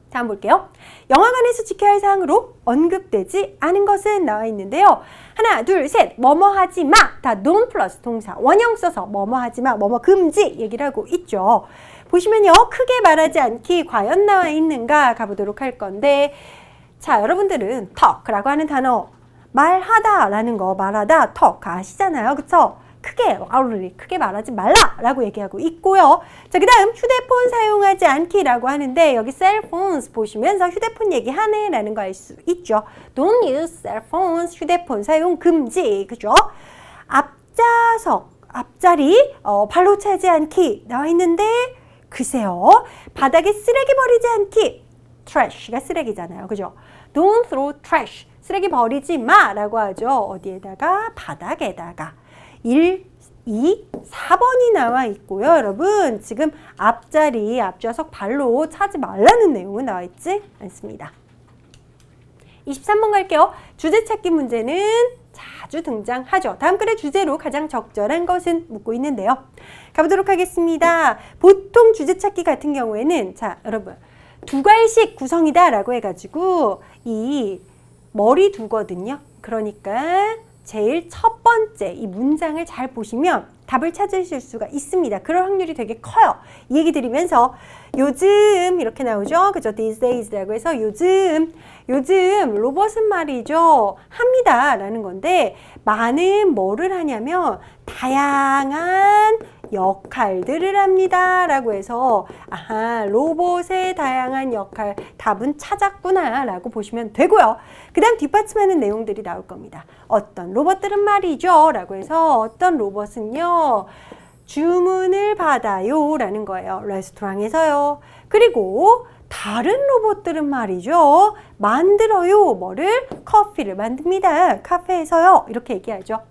다음 볼게요. 영화관에서 지켜야 할 사항으로 언급되지 않은 것은 나와 있는데요. 하나, 둘, 셋. 뭐뭐 하지 마. 다 don't 플러스 동사 원형 써서 뭐뭐 하지 마, 뭐뭐 금지 얘기를 하고 있죠. 보시면요. 크게 말하지 않기 과연 나와 있는가 가보도록 할 건데 자, 여러분들은 talk라고 하는 단어 말하다 라는 거 말하다 talk 아시잖아요. 그쵸? 크게 말하지 말라라고 얘기하고 있고요. 자, 그 다음 휴대폰 사용하지 않기라고 하는데 여기 cell phones 보시면서 휴대폰 얘기하네 라는 거 알 수 있죠. Don't use cell phones. 휴대폰 사용 금지. 그죠? 앞좌석, 앞자리 발로 차지 않기 나와 있는데 글쎄요. 바닥에 쓰레기 버리지 않기. trash가 쓰레기잖아요. 그죠? Don't throw trash. 쓰레기 버리지 마 라고 하죠. 어디에다가? 바닥에다가. 1, 2, 4번이 나와 있고요. 여러분 지금 앞자리, 앞좌석 발로 차지 말라는 내용은 나와 있지 않습니다. 23번 갈게요. 주제 찾기 문제는 자주 등장하죠. 다음 글의 주제로 가장 적절한 것은 묻고 있는데요. 가보도록 하겠습니다. 보통 주제 찾기 같은 경우에는 자 여러분 두 갈씩 구성이다 라고 해가지고 이 머리 두거든요. 그러니까 제일 첫 번째 이 문장을 잘 보시면 답을 찾으실 수가 있습니다. 그럴 확률이 되게 커요. 이 얘기 드리면서 요즘 이렇게 나오죠. 그죠? These days라고 해서 요즘 로봇은 말이죠. 합니다. 라는 건데 많은 뭐를 하냐면 다양한 역할들을 합니다. 라고 해서 아하, 로봇의 다양한 역할 답은 찾았구나 라고 보시면 되고요. 그 다음 뒷받침하는 내용들이 나올 겁니다. 어떤 로봇들은 말이죠. 라고 해서 어떤 로봇은요. 주문을 받아요. 라는 거예요. 레스토랑에서요. 그리고 다른 로봇들은 말이죠. 만들어요. 뭐를? 커피를 만듭니다. 카페에서요. 이렇게 얘기하죠.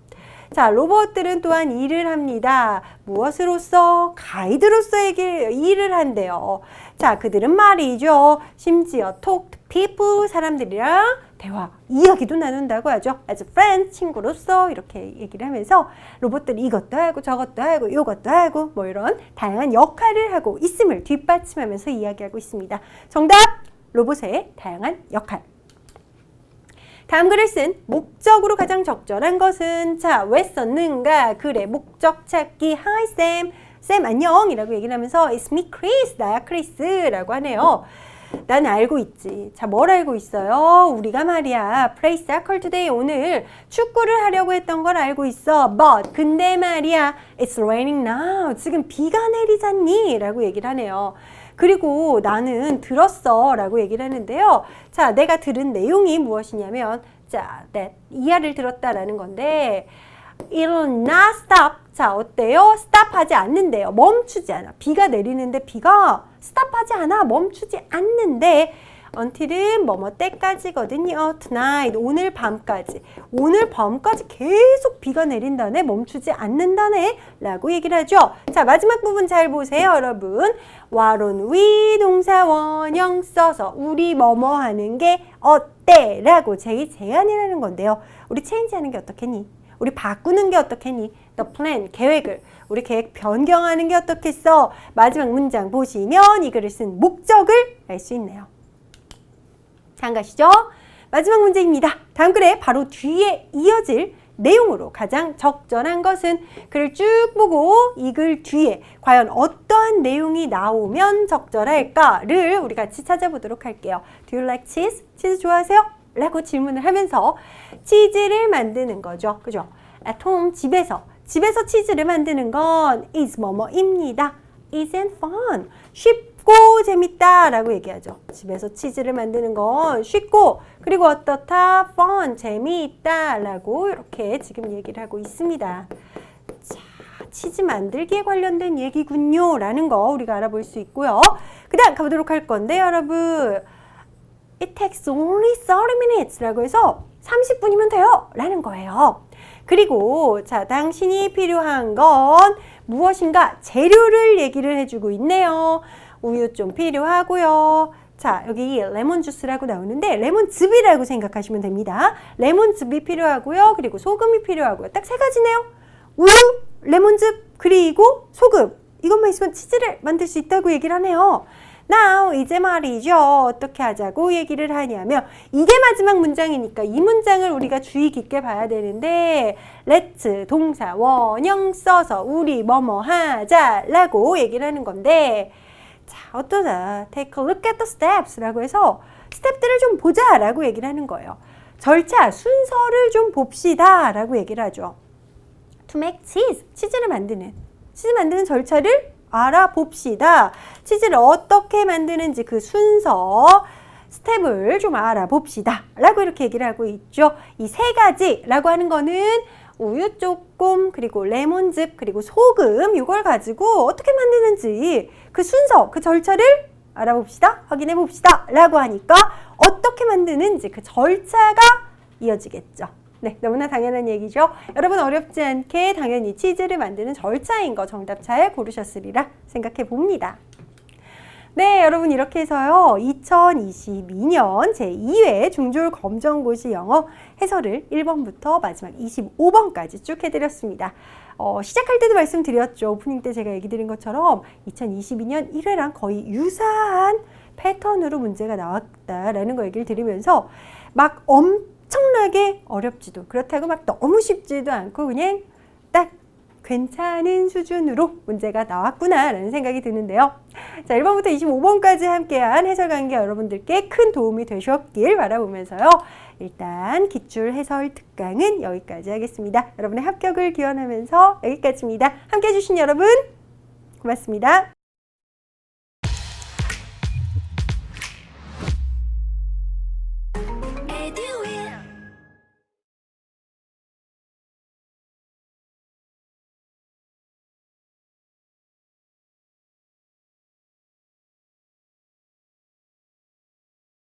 자, 로봇들은 또한 일을 합니다. 무엇으로서? 가이드로서에게 일을 한대요. 자, 그들은 말이죠. 심지어 talk to people, 사람들이랑 대화, 이야기도 나눈다고 하죠. as a friend, 친구로서 이렇게 얘기를 하면서 로봇들이 이것도 하고 저것도 하고 이것도 하고 뭐 이런 다양한 역할을 하고 있음을 뒷받침하면서 이야기하고 있습니다. 정답! 로봇의 다양한 역할. 다음 글을 쓴 목적으로 가장 적절한 것은 자, 왜 썼는가? 그래, 목적 찾기. Hi Sam. 쌤 안녕 이라고 얘기를 하면서 It's me Chris. 나야 크리스 라고 하네요. 난 알고 있지. 자, 뭘 알고 있어요? 우리가 말이야 play soccer today. 오늘 축구를 하려고 했던 걸 알고 있어. But 근데 말이야 It's raining now. 지금 비가 내리잖니? 라고 얘기를 하네요. 그리고 나는 들었어 라고 얘기를 하는데요. 자, 내가 들은 내용이 무엇이냐면 자, 이하를 들었다라는 건데 It'll not stop. 자, 어때요? stop 하지 않는데요. 멈추지 않아. 비가 내리는데 비가 stop 하지 않아. 멈추지 않는데 until은 뭐뭐 때까지거든요. tonight, 오늘 밤까지. 오늘 밤까지 계속 비가 내린다네. 멈추지 않는다네. 라고 얘기를 하죠. 자, 마지막 부분 잘 보세요, 여러분. 와론 위 동사 원형 써서 우리 뭐뭐 하는 게 어때? 라고 제안이라는 건데요. 우리 체인지 하는 게 어떻겠니? 우리 바꾸는 게 어떻겠니? The plan, 계획을. 우리 계획 변경하는 게 어떻겠어? 마지막 문장 보시면 이 글을 쓴 목적을 알 수 있네요. 자, 안 가시죠? 마지막 문제입니다. 다음 글에 바로 뒤에 이어질 내용으로 가장 적절한 것은 글을 쭉 보고 이 글 뒤에 과연 어떠한 내용이 나오면 적절할까를 우리 같이 찾아보도록 할게요. Do you like cheese? 치즈 좋아하세요? 라고 질문을 하면서 치즈를 만드는 거죠. 그죠? At home, 집에서 치즈를 만드는 건 is 뭐뭐입니다. Isn't fun. 쉽고 재밌다 라고 얘기하죠. 집에서 치즈를 만드는 건 쉽고 그리고 어떻다? fun, 재미있다 라고 이렇게 지금 얘기를 하고 있습니다. 자, 치즈 만들기에 관련된 얘기군요 라는 거 우리가 알아볼 수 있고요. 그 다음 가보도록 할 건데 여러분 It takes only 30 minutes 라고 해서 30분이면 돼요 라는 거예요. 그리고 자, 당신이 필요한 건 무엇인가? 재료를 얘기를 해주고 있네요. 우유 좀 필요하고요. 자, 여기 레몬 주스라고 나오는데 레몬즙이라고 생각하시면 됩니다. 레몬즙이 필요하고요. 그리고 소금이 필요하고요. 딱 세 가지네요. 우유, 레몬즙, 그리고 소금. 이것만 있으면 치즈를 만들 수 있다고 얘기를 하네요. Now, 이제 말이죠. 어떻게 하자고 얘기를 하냐면 이게 마지막 문장이니까 이 문장을 우리가 주의 깊게 봐야 되는데 let's 동사 원형 써서 우리 뭐뭐 하자 라고 얘기를 하는 건데 자, 어떠자? Take a look at the steps 라고 해서 스텝들을 좀 보자 라고 얘기를 하는 거예요. 절차, 순서를 좀 봅시다 라고 얘기를 하죠. To make cheese, 치즈 만드는 절차를 알아봅시다. 치즈를 어떻게 만드는지 그 순서, 스텝을 좀 알아봅시다. 라고 이렇게 얘기를 하고 있죠. 이 세 가지라고 하는 거는 우유 조금, 그리고 레몬즙, 그리고 소금 이걸 가지고 어떻게 만드는지 그 순서, 그 절차를 알아봅시다. 확인해 봅시다. 라고 하니까 어떻게 만드는지 그 절차가 이어지겠죠. 네, 너무나 당연한 얘기죠. 여러분 어렵지 않게 당연히 치즈를 만드는 절차인 거 정답 잘 고르셨으리라 생각해 봅니다. 네, 여러분 이렇게 해서요. 2022년 제2회 중졸 검정고시 영어 해설을 1번부터 마지막 25번까지 쭉 해드렸습니다. 시작할 때도 말씀드렸죠. 오프닝 때 제가 얘기 드린 것처럼 2022년 1회랑 거의 유사한 패턴으로 문제가 나왔다라는 거 얘기를 드리면서 막 엄청나게 어렵지도 그렇다고 막 너무 쉽지도 않고 그냥 딱 괜찮은 수준으로 문제가 나왔구나라는 생각이 드는데요. 자, 1번부터 25번까지 함께한 해설 강좌 여러분들께 큰 도움이 되셨길 바라보면서요. 일단 기출 해설 특강은 여기까지 하겠습니다. 여러분의 합격을 기원하면서 여기까지입니다. 함께해 주신 여러분 고맙습니다.